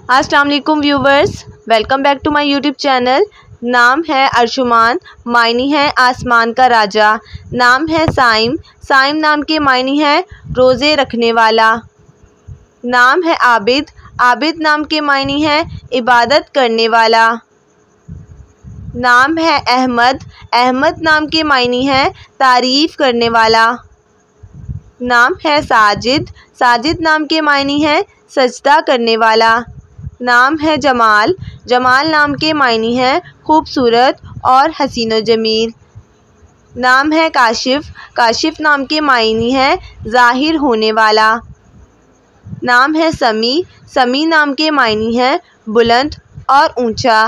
अस्सलाम वालेकुम viewers, welcome back to my YouTube channel. नाम है अर्जुमान, मायनी है आसमान का राजा। नाम है साइम, साइम नाम के मायनी है रोज़े रखने वाला। नाम है आबिद, आबिद नाम के मायनी है इबादत करने वाला। नाम है अहमद, अहमद नाम के मायनी है तारीफ़ करने वाला। नाम है साजिद, साजिद नाम के मायनी है सजदा करने वाला। नाम है जमाल, जमाल नाम के मायनी है खूबसूरत और हसीन व जमील। नाम है काशिफ, काशिफ नाम के मायनी है ज़ाहिर होने वाला। नाम है समी, समी नाम के मायनी है बुलंद और ऊंचा।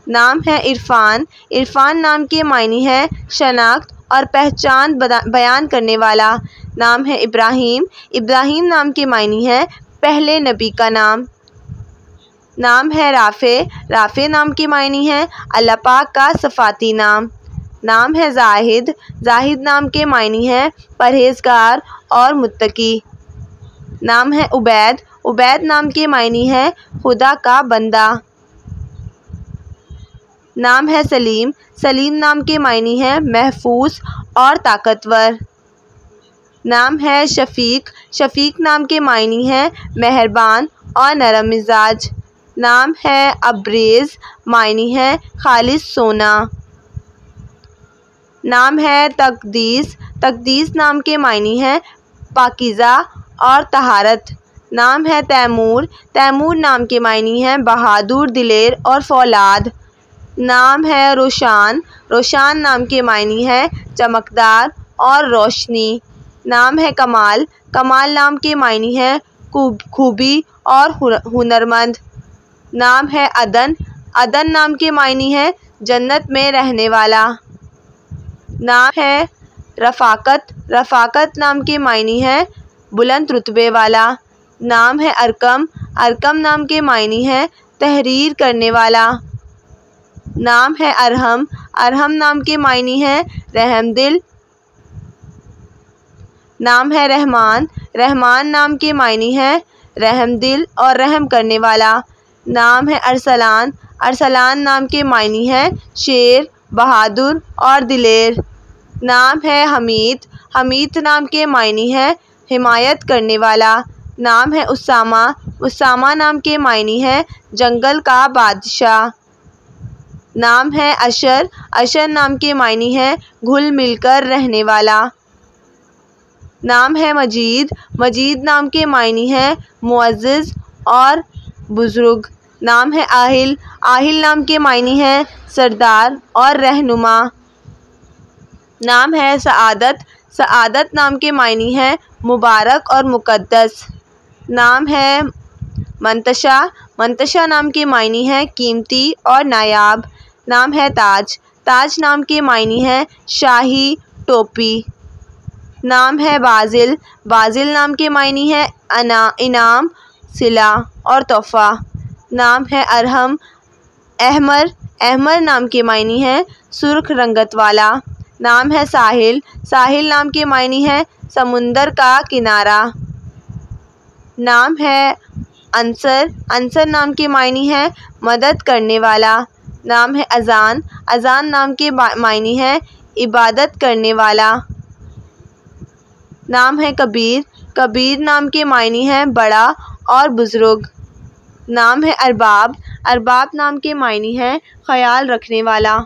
नाम है इरफ़ान, इरफ़ान नाम के मायनी है शनाख्त और पहचान बयान करने वाला। नाम है इब्राहीम, इब्राहीम नाम के मायनी है पहले नबी का नाम। नाम है राफ़े, राफ़े नाम के मायनी है अल्लाह पाक का सफ़ाती नाम। नाम है ज़ाहिद, ज़ाहिद नाम के मायनी है परहेज़गार और मुत्तकी। नाम है उबैद, उबैद नाम के मायनी है खुदा का बंदा। नाम है सलीम, सलीम नाम के मायनी है महफूज और ताकतवर। नाम है शफ़ीक, शफ़ीक नाम के मायनी है मेहरबान और नरम मिजाज। नाम है अब्रेज़, मायनी है खालिस सोना। नाम है तक़दीस, तक़दीस नाम के मायनी है पाकीज़ा और तहारत। नाम है तैमूर, तैमूर नाम के मायनी है बहादुर, दिलेर और फौलाद। नाम है रोशान, रोशान नाम के मायनी है चमकदार और रोशनी। नाम है कमाल, कमाल नाम के मायनी है खूबी और हुनरमंद। नाम है अदन, अदन नाम के मायनी है जन्नत में रहने वाला। नाम है रफ़ाकत, रफ़ाकत नाम के मायनी है बुलंद रुतबे वाला। नाम है अरकम, अरकम नाम के मायनी है तहरीर करने वाला। नाम है अरहम, अरहम नाम के मायनी है रहमदिल। नाम है रहमान, रहमान नाम के मायनी है रहमदिल और रहम करने वाला। नाम है अरसलान, अरसलान नाम के मायनी है शेर, बहादुर और दिलेर। नाम है हमीद, हमीद नाम के मायनी है हिमायत करने वाला। नाम है उसामा, उसामा नाम के मायनी है जंगल का बादशाह। नाम है अशर, अशर नाम के मायनी है घुल मिलकर रहने वाला। नाम है मजीद, मजीद नाम के मायनी है मुअज़्ज़िज़ और बुज़ुर्ग। नाम है आहिल, आहिल नाम के मायनी है सरदार और रहनुमा। नाम है सआदत, सआदत नाम के मायनी है मुबारक और मुक़द्दस। नाम है मंतशा, मंतशा नाम के मायनी है कीमती और नायाब। नाम है ताज, ताज नाम के मायनी है शाही टोपी। नाम है बाज़िल, बाज़िल नाम के मायनी है इनाम, सिला और तोहफ़ा। नाम है अरहम, अहमर, अहमर नाम के मायनी है सुर्ख रंगत वाला। नाम है साहिल, साहिल नाम के मायनी है समुंदर का किनारा। नाम है अंसर, अंसर नाम के मायनी है मदद करने वाला। नाम है अज़ान, अज़ान नाम के मायनी है इबादत करने वाला। नाम है कबीर, कबीर नाम के मायनी है बड़ा और बुज़ुर्ग। नाम है अरबाब, अरबाब नाम के मायनी है ख़याल रखने वाला।